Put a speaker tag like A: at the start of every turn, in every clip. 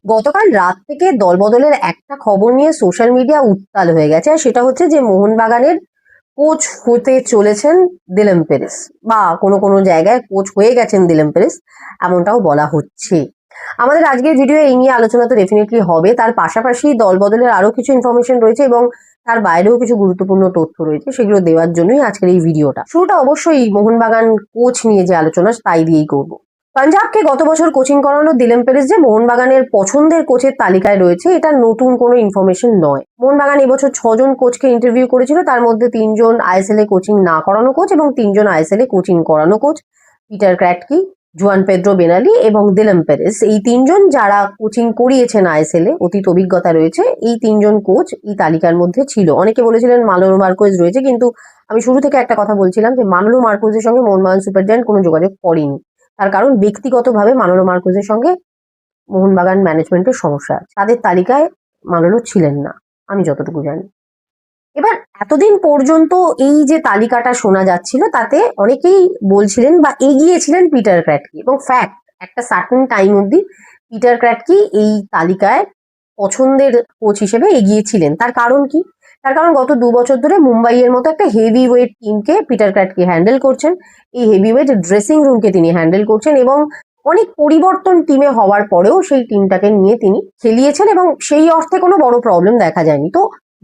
A: গতকাল রাত থেকে দলবদলের একটা খবর নিয়ে সোশ্যাল মিডিয়া উত্তাল হয়ে গেছে, আর সেটা হচ্ছে যে মোহনবাগানের কোচ হতে চলেছেন দিলেম পেরেস, বা কোনো কোনো জায়গায় কোচ হয়ে গেছেন দিলেম পেরেস, এমনটাও বলা হচ্ছে। আমাদের আজকের ভিডিও এই নিয়ে আলোচনা তো ডেফিনেটলি হবে, তার পাশাপাশি দলবদলের আরো কিছু ইনফরমেশন রয়েছে এবং তার বাইরেও কিছু গুরুত্বপূর্ণ তথ্য রয়েছে, সেগুলো দেওয়ার জন্যই আজকের এই ভিডিওটা। শুরুটা অবশ্যই মোহনবাগান কোচ নিয়ে যে আলোচনা তাই দিয়েই করবো। পাঞ্জাবকে গত বছর কোচিং করানো দিলেম পেরেস যে মোহনবাগানের পছন্দের কোচের তালিকায় রয়েছে, এটা নতুন কোনো ইনফরমেশন নয়। মোহনবাগান এবছর 6জন কোচকে ইন্টারভিউ করেছিল, তার মধ্যে 3জন আইএসএল এ কোচিং না করানো কোচ এবং 3জন আইএসএল এ কোচিং করানো কোচ, পিটার ক্র্যাটকি, জুয়ান পেদ্রো বেনালি এবং দিলেম পেরেস। এই 3জন যারা কোচিং করিয়েছেন আইএসএল এ, অতীত অভিজ্ঞতা রয়েছে, এই 3জন কোচ এই তালিকার মধ্যে ছিল। অনেকে বলেছিলেন মানোলো মার্কোয়েজ রয়েছে, কিন্তু আমি শুরু থেকে একটা কথা বলছিলাম যে মানোলো মার্কোয়েজের সঙ্গে মোহনবাগান সুপার জায়ান্ট কোনো যোগাযোগ করেনি। তার কারণ ব্যক্তিগতভাবে মানোলো মার্কোয়েজের সঙ্গে মোহনবাগান ম্যানেজমেন্টের সমস্যা আছে, তাদের তালিকায় মানোলো ছিলেন না, আমি যতটুকু জানি। এবার এতদিন পর্যন্ত এই যে তালিকাটা শোনা যাচ্ছিল, তাতে অনেকেই বলছিলেন বা এগিয়েছিলেন পিটার ক্র্যাটকি, এবং ফ্যাক্ট একটা সার্টেন টাইম অবধি পিটার ক্র্যাটকি এই তালিকায় পছন্দের কোচ হিসেবে এগিয়েছিলেন। তার কারণ কি? তার কারণ গত 2 বছর ধরে মুম্বাইয়ের মতো একটা হেভি ওয়েট টিমকে পিটার ক্র্যাটকি হ্যান্ডেল করছেন, এই হেভি ওয়েট ড্রেসিং রুমকে তিনি হ্যান্ডেল করছেন, এবং অনেক পরিবর্তন টিমে হওয়ার পরেও সেই টিমটাকে নিয়ে তিনি খেলিয়েছেন এবং সেই অর্থে কোনো বড় প্রবলেম দেখা যায়নি। তো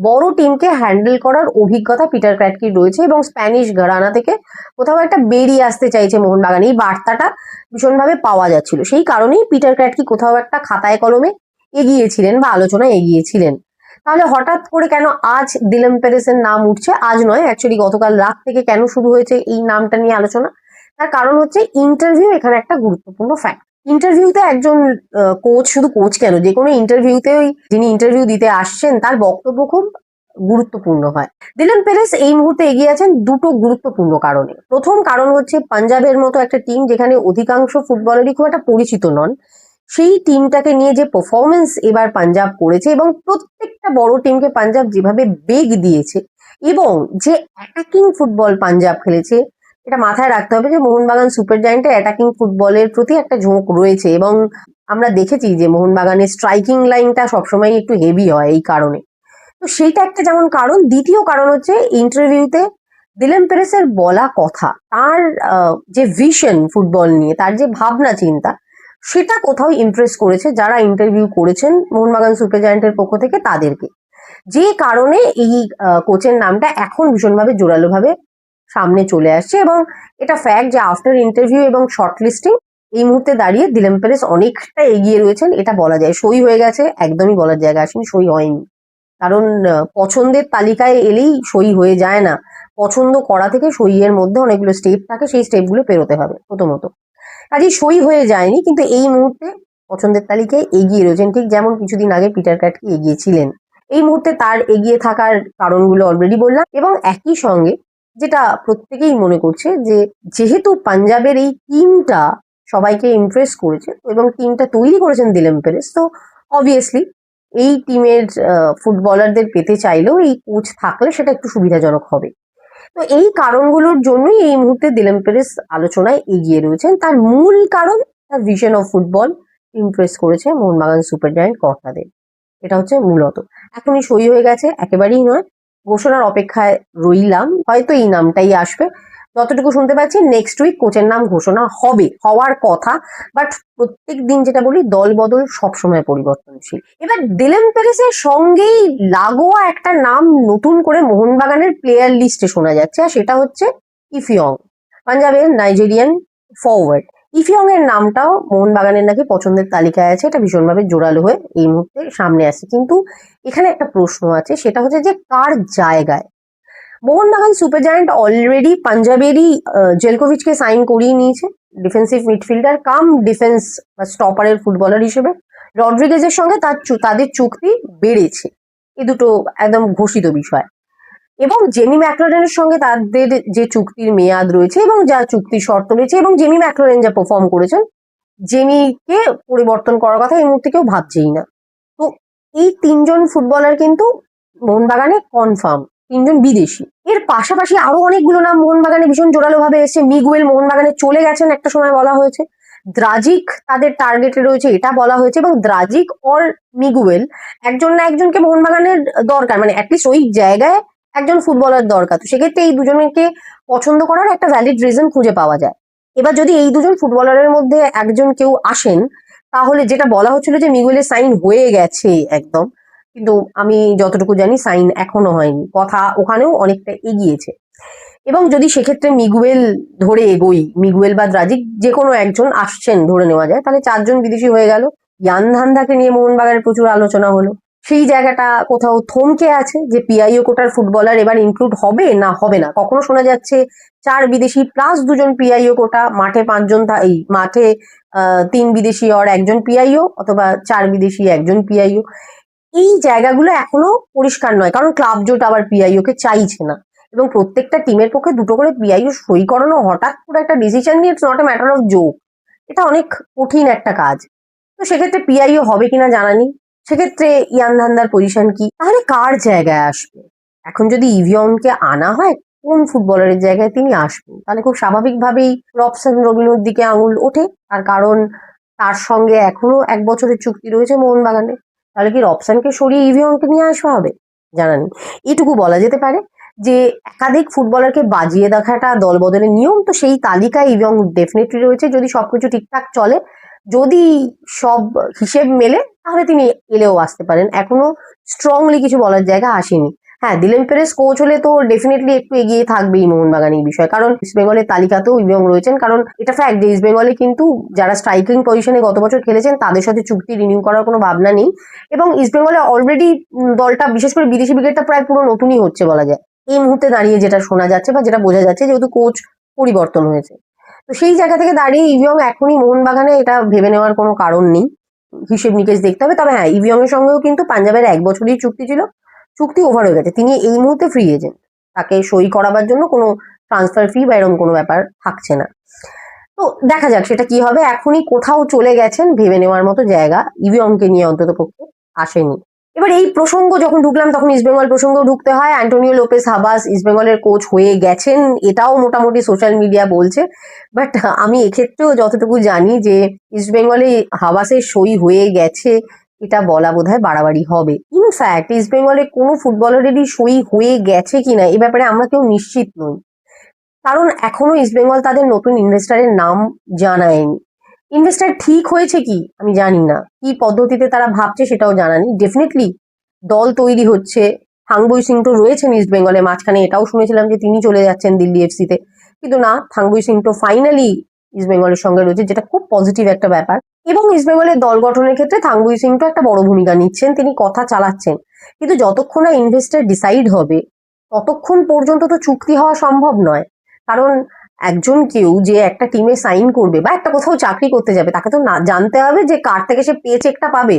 A: বড় টিমকে হ্যান্ডেল করার অভিজ্ঞতা পিটার ক্র্যাটকির রয়েছে, এবং স্প্যানিশ ঘরানা থেকে কোথাও একটা বেরিয়ে আসতে চাইছে মোহনবাগান, এই বার্তাটা ভীষণভাবে পাওয়া যাচ্ছিল। সেই কারণেই পিটার ক্র্যাটকি কোথাও একটা খাতায় কলমে এগিয়েছিলেন বা আলোচনায় এগিয়েছিলেন। তাহলে হঠাৎ করে কেন আজ দিলেম পেরেসের নাম উঠছে? আজ নয়, অ্যাকচুয়ালি গতকাল রাত থেকে কেন শুরু হয়েছে এই নামটা নিয়ে আলোচনা? তার কারণ হচ্ছে ইন্টারভিউ এখানে একটা গুরুত্বপূর্ণ ফ্যাক্ট। ইন্টারভিউতে একজন কোচ, শুধু কোচ কেন, যে কোনো ইন্টারভিউতেই যিনি ইন্টারভিউ দিতে আসছেন তার বক্তব্য খুব গুরুত্বপূর্ণ হয়। দিলেম পেরেস এই মুহূর্তে এগিয়ে আছেন দুটো গুরুত্বপূর্ণ কারণে। প্রথম কারণ হচ্ছে পাঞ্জাবের মতো একটা টিম যেখানে অধিকাংশ ফুটবলারই খুব একটা পরিচিত নন, সেই টিমটাকে নিয়ে যে পারফরমেন্স এবার পাঞ্জাব করেছে, এবং প্রত্যেকটা বড় টিমকে পাঞ্জাব যেভাবে বেগ দিয়েছে এবং যে অ্যাটাকিং ফুটবল পাঞ্জাব খেলেছে, এটা মাথায় রাখতে হবে যে মোহনবাগান সুপার জায়ান্টের অ্যাটাকিং ফুটবলের প্রতি একটা ঝোঁক রয়েছে, এবং আমরা দেখেছি যে মোহনবাগানের স্ট্রাইকিং লাইনটা সবসময় একটু হেভি হয় এই কারণে। তো সেইটা একটা যেমন কারণ। দ্বিতীয় কারণ হচ্ছে ইন্টারভিউতে দিলেম পেরেসের বলা কথা, তার যে ভিশন ফুটবল নিয়ে, তার যে ভাবনা চিন্তা, সেটা কোথাও ইমপ্রেস করেছে যারা ইন্টারভিউ করেছেন মোহনবাগান সুপার জায়ান্টের পক্ষ থেকে তাদেরকে, যে কারণে এই কোচের নামটা এখন ভীষণভাবে জোরালোভাবে সামনে চলে আসছে। এবং এটা ফ্যাক্ট যে আফটার ইন্টারভিউ এবং শর্ট লিস্টিং এই মুহূর্তে দাঁড়িয়ে দিলেম পেরেস অনেকটা এগিয়ে রয়েছেন, এটা বলা যায়। সই হয়ে গেছে, একদমই বলার জায়গা আসেনি সই হয়নি, কারণ পছন্দের তালিকায় এলেই সই হয়ে যায় না। পছন্দ করা থেকে সইয়ের মধ্যে অনেকগুলো স্টেপ থাকে, সেই স্টেপগুলো পেরোতে হবে প্রথমত। কাজেই সই হয়ে যায়নি, কিন্তু এই মুহূর্তে পছন্দের তালিকায় এগিয়ে রয়েছেন, ঠিক যেমন কিছুদিন আগে পিটার ক্র্যাটকি এগিয়েছিলেন। এই মুহূর্তে তার এগিয়ে থাকার কারণগুলো অলরেডি বললাম, এবং একই সঙ্গে যেটা প্রত্যেকেই মনে করছে যে যেহেতু পাঞ্জাবের এই টিমটা সবাইকে ইমপ্রেস করেছে এবং টিমটা তৈরি করেছেন দিলেম পেরেস, তো অবভিয়াসলি এই টিমের ফুটবলারদের পেতে চাইলেও এই কোচ থাকলে সেটা একটু সুবিধাজনক হবে। তো এই কারণগুলোর জন্যই এই মুহূর্তে দিলেম পেরেস আলোচনায় এগিয়ে রয়েছেন। তার মূল কারণ তার ভিশন অফ ফুটবল ইমপ্রেস করেছে মোহনবাগান সুপার জায়ান্ট কর্তাদের, এটা হচ্ছে মূলত। এখনই সই হয়ে গেছে একেবারেই নয়, ঘোষণার অপেক্ষায় রইলাম, হয়তো এই নামটাই আসবে। যতটুকু শুনতে পাচ্ছি নেক্সট উইক কোচের নাম ঘোষণা হবে, হওয়ার কথা। বাট প্রত্যেক দিন যেটা বলি, দল বদল সবসময় পরিবর্তনশীল। এবার দিলেম পেরেসের সঙ্গেই লাগোয়া একটা নাম নতুন করে মোহনবাগানের প্লেয়ার লিস্টে শোনা যাচ্ছে, আর সেটা হচ্ছে ইফিয়ং, পাঞ্জাবের নাইজেরিয়ান ফরওয়ার্ড। ইফিয়ং এর নামটাও মোহনবাগানের নাকি পছন্দের তালিকায় আছে, এটা ভীষণভাবে জোরালো হয়ে এই মুহূর্তে সামনে আসছে। কিন্তু এখানে একটা প্রশ্ন আছে, সেটা হচ্ছে যে কার জায়গায়। মোহনবাগান সুপার জায়ান্ট অলরেডি পাঞ্জাবেরই জেলকোভিচকে সাইন করিয়ে নিয়েছে, ডিফেন্সিভ মিডফিল্ডার কাম ডিফেন্স বা স্টপারের ফুটবলার হিসেবে। রড্রিগেজের সঙ্গে তাদের চুক্তি বেড়েছে, এ দুটো একদম ঘোষিত বিষয়। এবং জেমি ম্যাকলারেনের সঙ্গে তাদের যে চুক্তির মেয়াদ রয়েছে এবং যা চুক্তির শর্ত রয়েছে, এবং জেমি ম্যাকলারেন যা পারফর্ম করেছেন, জেমিকে পরিবর্তন করার কথা এই মুহূর্তে কেউ ভাবছেই না। তো এই 3জন ফুটবলার কিন্তু মোহনবাগানে কনফার্ম, 3জন বিদেশি। এর পাশাপাশি আরো অনেকগুলো নাম মোহনবাগানে ভীষণ জোরালো ভাবে এসে। মিগুয়েল মোহনবাগানে চলে গেছেন একটা সময় বলা হয়েছে, দ্রাজিক তাদের টার্গেটে রয়েছে এটা বলা হয়েছে, এবং দ্রাজিক অর মিগুয়েল একজন না একজনকে মোহনবাগানের দরকার, মানে অ্যাটলিস্ট ওই জায়গায় একজন ফুটবলার দরকার। তো সেক্ষেত্রে এই দুজনকে পছন্দ করার একটা ভ্যালিড রিজন খুঁজে পাওয়া যায়। এবার যদি এই দুজন ফুটবলারের মধ্যে একজন কেউ আসেন, তাহলে যেটা বলা হচ্ছিল যে মিগুয়েলের সাইন হয়ে গেছে একদম, কিন্তু আমি যতটুকু জানি সাইন এখনো হয়নি, কথা ওখানেও অনেকটা এগিয়েছে। এবং যদি সেক্ষেত্রে মিগুয়েল ধরে এগোই, মিগুয়েল বা দ্রাজিক যে কোনো একজন আসছেন ধরে নেওয়া যায়, তাহলে 4 জন বিদেশি হয়ে গেল। ইয়ান ধান্দাকে নিয়ে মোহনবাগানের প্রচুর আলোচনা হলো, সেই জায়গাটা কোথাও থমকে আছে যে পিআইও কোটার ফুটবলার এবার ইনক্লুড হবে না হবে না। কখনো শোনা যাচ্ছে 4 বিদেশি প্লাস 2 জন পিআইও কোটা, মাঠে 5 জন, এই মাঠে 3 বিদেশি আর 1 জন পিআইও, অথবা 4 বিদেশি 1 জন পিআইও। এই জায়গাগুলো এখনো পরিষ্কার নয়, কারণ ক্লাব জোট আবার পিআইও কে চাইছে না, এবং প্রত্যেকটা টিমের পক্ষে 2টো করে পিআইও সই করানো হঠাৎ করে একটা ডিসিশন নিয়ে, it's not a matter of joke, এটা অনেক কঠিন একটা কাজ। তো সেক্ষেত্রে পিআইও হবে কিনা জানা নেই। সেক্ষেত্রে ইয়ান ধান্দার পজিশন কি, তাহলে কার জায়গায় আসবে? এখন যদি ইভিয়নকে আনা হয়, কোন ফুটবলারের জায়গায় তিনি আসবেন? তাহলে খুব স্বাভাবিকভাবেই রবসন রবিনোর দিকে আঙুল ওঠে, তার কারণ তার সঙ্গে এখনো 1 বছরের চুক্তি রয়েছে মোহনবাগানে। তাহলে কি রবসনকে সরিয়ে ইভিয়নকে নিয়ে আসা হবে? জানা নেই। এটুকু বলা যেতে পারে যে একাধিক ফুটবলারকে বাজিয়ে দেখাটা দল বদলের নিয়ম, তো সেই তালিকায় ইভিয়ন ডেফিনেটলি রয়েছে যদি সবকিছু ঠিকঠাক চলে। যদি সব হিসেব মেলে তাহলে তিনি এলেও আসতে পারেন, এখনো স্ট্রংলি কিছু বলার জায়গা আসেনি। হ্যাঁ, দিলেন পেরেস কোচ হলে তো ডেফিনেটলি একটু এগিয়ে থাকবেই মোহনবাগান এই বিষয়ে, কারণ ইস্ট বেঙ্গলের তালিকাতেও ইভিয়ন রয়েছেন। কারণ এটা ফ্যাক্ট যে ইস্ট বেঙ্গলে কিন্তু যারা স্ট্রাইকিং পজিশনে গত বছর খেলেছেন তাদের সাথে চুক্তি রিনিউ করার কোনো ভাবনা নেই, এবং ইস্ট বেঙ্গলে অলরেডি দলটা, বিশেষ করে বিদেশি ব্রিগেডটা প্রায় পুরো নতুনই হচ্ছে বলা যায় এই মুহূর্তে দাঁড়িয়ে, যেটা শোনা যাচ্ছে বা যেটা বোঝা যাচ্ছে, যেহেতু কোচ পরিবর্তন হয়েছে। তো সেই জায়গা থেকে দাঁড়িয়ে ইভিয়ং এখনই মোহনবাগানে এটা ভেবে নেওয়ার কোনো কারণ নেই, হিসেব নিকেশ দেখতে হবে। তবে হ্যাঁ, ইভিয়ং এর সঙ্গেও কিন্তু পাঞ্জাবের 1 বছরই চুক্তি ছিল, চুক্তি ওভার হয়ে গেছে, তিনি এই মুহূর্তে ফ্রি এজেন্ট, তাকে সই করাবার জন্য কোনো ট্রান্সফার ফি বা এরকম কোনো ব্যাপার থাকছে না। তো দেখা যাক সেটা কি হবে। এখনই কোথাও চলে গেছেন, ভেবে নেওয়ার মতো জায়গা ইভিয়ংকে নিয়ে অন্তত পক্ষে আসেনি। এবার এই প্রসঙ্গ যখন ঢুকলাম তখন ইস্টবেঙ্গল প্রসঙ্গও ঢুকতে হয়। অ্যান্টোনিও লোপেস হাবাস ইস্টবেঙ্গলের কোচ হয়ে গেছেন, এটাও মোটামুটি সোশ্যাল মিডিয়া বলছে। বাট আমি এক্ষেত্রেও যতটুকু জানি যে ইস্টবেঙ্গলে হাবাসের সই হয়ে গেছে, এটা বলা বোধহয় বাড়াবাড়ি হবে। ইনফ্যাক্ট ইস্টবেঙ্গলে কোনো ফুটবলারেরই সই হয়ে গেছে কিনা এ ব্যাপারে আমরা কেউ নিশ্চিত নই, কারণ এখনো ইস্টবেঙ্গল তাদের নতুন ইনভেস্টারের নাম জানায়নি। ইনভেস্টার ঠিক হয়েছে কি আমি জানি না, কি পদ্ধতিতে তারা ভাবছে সেটাও জানা নেই। ডেফিনেটলি দল তৈরি হচ্ছে, থাংবই সিং তো রয়েছেন ইস্ট বেঙ্গলে, মাঝখানে এটাও শুনেছিলাম যে তিনি চলে যাচ্ছেন দিল্লি এফসিতে, কিন্তু না, থাংবই সিং তো ফাইনালি ইস্ট বেঙ্গলের সঙ্গে রয়েছে, যেটা খুব পজিটিভ একটা ব্যাপার। এবং ইস্ট বেঙ্গলের দল গঠনের ক্ষেত্রে থাংবই সিং তো একটা বড় ভূমিকা নিচ্ছেন, তিনি কথা চালাচ্ছেন, কিন্তু যতক্ষণ না ইনভেস্টার ডিসাইড হবে ততক্ষণ পর্যন্ত তো চুক্তি হওয়া সম্ভব নয়। কারণ একজন কেউ যে একটা টিমে সাইন করবে বা একটা কোথাও চাকরি করতে যাবে, তাকে তো না জানতে হবে যে কার থেকে সে পে চেকটা পাবে।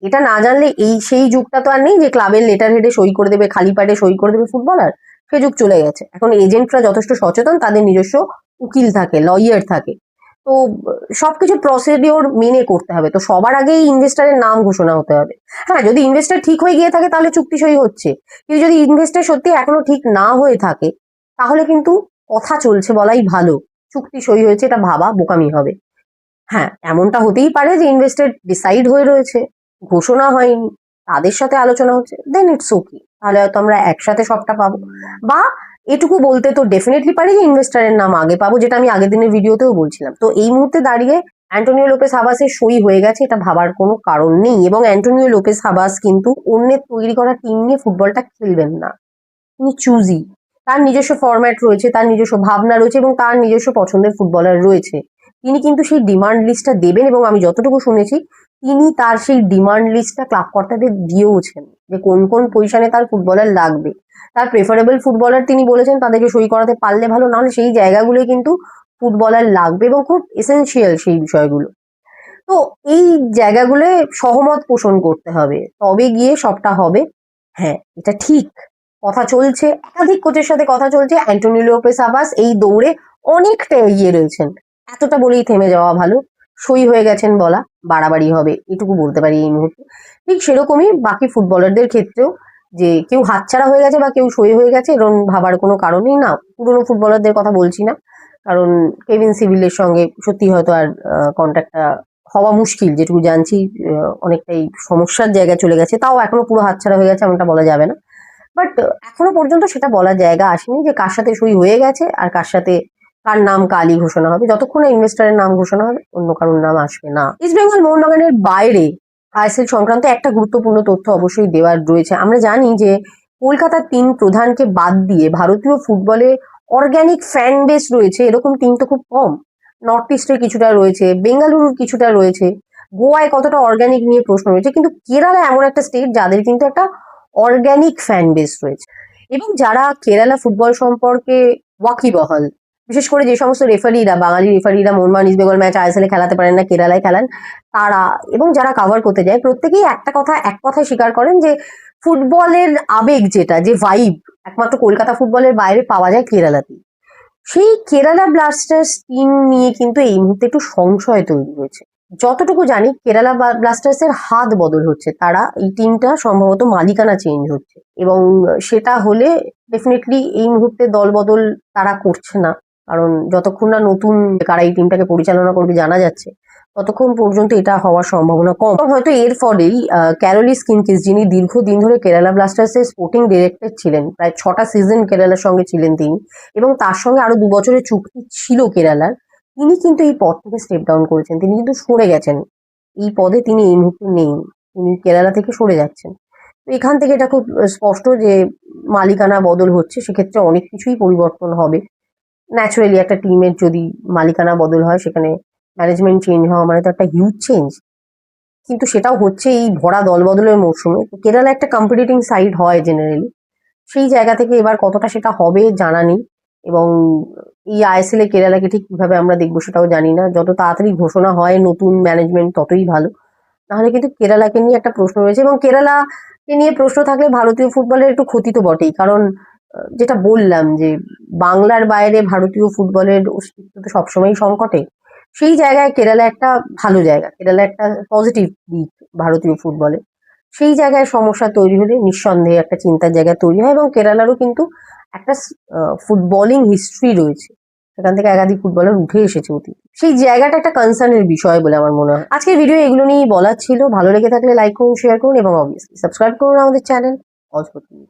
A: এটা না জানলে এই সেই যুগটা তো আর নেই যে ক্লাবের লেটার হেডে সই করে দেবে, খালি পাটে সই করে দেবে ফুটবলার, সে যুগ চলে গেছে। এখন এজেন্টরা যথেষ্ট সচেতন, তাদের নিজস্ব উকিল থাকে, লয়ার থাকে, তো সবকিছু প্রসিডিওর মেনে করতে হবে। তো সবার আগেই ইনভেস্টারের নাম ঘোষণা হতে হবে। হ্যাঁ, যদি ইনভেস্টার ঠিক হয়ে গিয়ে থাকে তাহলে চুক্তি সই হচ্ছে, কিন্তু যদি ইনভেস্টার সত্যি এখনো ঠিক না হয়ে থাকে তাহলে কিন্তু কথা চলছে বলাই ভালো, চুক্তি সই হয়েছে এটা ভাবা বোকামি হবে। হ্যাঁ, এমনটা হতেই পারে যে ইনভেস্টর ডিসাইড হয়ে রয়েছে, ঘোষণা হয়নি, তাদের সাথে আলোচনা হচ্ছে, দেন ইটস ওকে, তাহলে হয়তো আমরা একসাথে সবটা পাবো। বা এটুকু বলতে তো ডেফিনেটলি পারি যে ইনভেস্টারের নাম আগে পাবো, যেটা আমি আগের দিনের ভিডিওতেও বলছিলাম। তো এই মুহূর্তে দাঁড়িয়ে অ্যান্টোনিও লোপেস হাবাসের সই হয়ে গেছে, এটা ভাবার কোনো কারণ নেই। এবং অ্যান্টোনিও লোপেস হাবাস কিন্তু অন্যের তৈরি করা টিম নিয়ে ফুটবলটা খেলবেন না, তিনি চুজি, তার নিজস্ব ফরম্যাট রয়েছে, তার নিজস্ব ভাবনা রয়েছে, এবং তার নিজস্ব পছন্দের ফুটবলার রয়েছে। তিনি কিন্তু সেই ডিমান্ড লিস্টটা দেবেন, এবং আমি যতটুকু শুনেছি তিনি তার সেই ডিমান্ড লিস্টটা ক্লাব কর্তাদের দিয়েওছেন যে কোন কোন পজিশনে তার ফুটবলার লাগবে, তার প্রেফারেবল ফুটবলার তিনি বলেছেন তাদেরকে সই করাতে পারলে ভালো, নাহলে সেই জায়গাগুলোয় কিন্তু ফুটবলার লাগবে, এবং খুব এসেনশিয়াল সেই বিষয়গুলো। তো এই জায়গাগুলোয় সহমত পোষণ করতে হবে, তবে গিয়ে সবটা হবে। হ্যাঁ, এটা ঠিক, কথা চলছে, একাধিক কোচের সাথে কথা চলছে, অ্যান্টোনিও লোপেস হাবাস এই দৌড়ে অনেকটা এগিয়ে রয়েছেন, এতটা বলেই থেমে যাওয়া ভালো। সই হয়ে গেছেন বলা বাড়াবাড়ি হবে, এটুকু বলতে পারি এই মুহূর্তে। ঠিক সেরকমই বাকি ফুটবলারদের ক্ষেত্রেও, যে কেউ হাতছাড়া হয়ে গেছে বা কেউ সই হয়ে গেছে এরকম ভাবার কোনো কারণই না। পুরনো ফুটবলারদের কথা বলছি না, কারণ কেভিন সিভিলের সঙ্গে সত্যি হয়তো আর কন্ট্যাক্টটা হওয়া মুশকিল, যেটুকু জানছি অনেকটাই সমস্যার জায়গায় চলে গেছে, তাও এখনো পুরো হাতছাড়া হয়ে গেছে এমনটা বলা যাবে না। বাট এখনো পর্যন্ত সেটা বলার জায়গা আসেনি যে কার সাথে সই হয়ে গেছে আর কার সাথে কার নাম কালই ঘোষণা হবে। যতক্ষণ না ইনভেস্টরের নাম ঘোষণা হবে অন্য কারোর নাম আসবে না। ইস্ট বেঙ্গল মোহনবাগানের বাইরে আইএসএল সংক্রান্ত একটা গুরুত্বপূর্ণ তথ্য অবশ্যই দেওয়ার রয়েছে। আমরা জানি যে কলকাতার 3 প্রধানকে বাদ দিয়ে ভারতীয় ফুটবলে অর্গানিক ফ্যান বেস রয়েছে এরকম টিম তো খুব কম। নর্থ ইস্টে কিছুটা রয়েছে, বেঙ্গালুরুর কিছুটা রয়েছে, গোয়ায় কতটা অর্গানিক নিয়ে প্রশ্ন রয়েছে, কিন্তু কেরালা এমন একটা স্টেট যাদের কিন্তু একটা অর্গানিক ফ্যান বেস রয়েছে। এবং যারা কেরালা ফুটবল সম্পর্কে ওয়াকিবহাল, বিশেষ করে যে সমস্ত রেফারিরা, বাঙালি রেফারিরা মোহনবাগান ইস্ট বেঙ্গল ম্যাচ আইএসএল এ খেলাতে পারেন না, কেরালায় খেলান, তারা এবং যারা কাভার করতে যায় প্রত্যেকেই এক কথায় স্বীকার করেন যে ফুটবলের আবেগ যেটা, যে ভাইব একমাত্র কলকাতা ফুটবলের বাইরে পাওয়া যায় কেরালাতে। সেই কেরালা ব্লাস্টার্স টিম নিয়ে কিন্তু এই মুহূর্তে একটু সংশয় তৈরি হয়েছে। যতটুকু জানি কেরালা ব্লাস্টার্স এর হাত বদল হচ্ছে, তারা এই টিমটা সম্ভবত মালিকানা চেঞ্জ হচ্ছে, এবং সেটা হলে ডেফিনেটলি এই মুহূর্তে দল বদল তারা করছে না, কারণ যতক্ষণ না নতুন কারা এই টিমটাকে পরিচালনা করবে জানা যাচ্ছে ততক্ষণ পর্যন্ত এটা হওয়ার সম্ভাবনা কম। এবং হয়তো এর ফলেই ক্যারোলিস কিনকিস, যিনি দীর্ঘদিন ধরে কেরালা ব্লাস্টার্স এর স্পোর্টিং ডিরেক্টর ছিলেন, প্রায় 6টা সিজন কেরালার সঙ্গে ছিলেন তিনি, এবং তার সঙ্গে আরো 2 বছরের চুক্তি ছিল কেরালার, তিনি কিন্তু এই পদ থেকে স্টেপ ডাউন করেছেন, তিনি কিন্তু সরে গেছেন। এই পদে তিনি এই মুহূর্তে নেই, তিনি কেরালা থেকে সরে যাচ্ছেন। তো এখান থেকে এটা খুব স্পষ্ট যে মালিকানা বদল হচ্ছে, সেক্ষেত্রে অনেক কিছুই পরিবর্তন হবে। ন্যাচারালি একটা টিমের যদি মালিকানা বদল হয়, সেখানে ম্যানেজমেন্ট চেঞ্জ হওয়া মানে তো একটা হিউজ চেঞ্জ, কিন্তু সেটাও হচ্ছে এই ভরা দল বদলের মরশুমে। কেরালা একটা কম্পিটিটিং সাইড হয় জেনারেলি, সেই জায়গা থেকে এবার কতটা সেটা হবে জানা নেই, এবং এই আইএসএল এ কেরালাকে ঠিক কিভাবে আমরা দেখবো সেটাও জানি না। যত তাড়াতাড়ি ঘোষণা হয় নতুন ম্যানেজমেন্ট ততই ভালো, নাহলে কিন্তু কেরালাকে নিয়ে একটা প্রশ্ন রয়েছে, এবং কেরালাকে নিয়ে প্রশ্ন থাকলে ভারতীয় ফুটবলের একটু ক্ষতি তো বটেই, কারণ যেটা বললাম যে বাংলার বাইরে ভারতীয় ফুটবলের অস্তিত্ব তো সবসময় সংকটে। সেই জায়গায় কেরালা একটা ভালো জায়গা, কেরালা একটা পজিটিভ দিক ভারতীয় ফুটবলে। সেই জায়গায় সমস্যা তৈরি হলে নিঃসন্দেহে একটা চিন্তার জায়গা তৈরি হয়, এবং কেরালারও কিন্তু একটা ফুটবলিং হিস্ট্রি রয়েছে, সেখান থেকে একাধিক ফুটবলার উঠে এসেছে অতীতে। সেই জায়গাটা একটা কনসার্নের বিষয় বলে আমার মনে হয়। আজকের ভিডিও এগুলো নিয়েই বলার ছিল। ভালো লেগে থাকলে লাইক করুন, শেয়ার করুন, এবং অবভিয়াসলি সাবস্ক্রাইব করুন আমাদের চ্যানেল অজগর টিভি।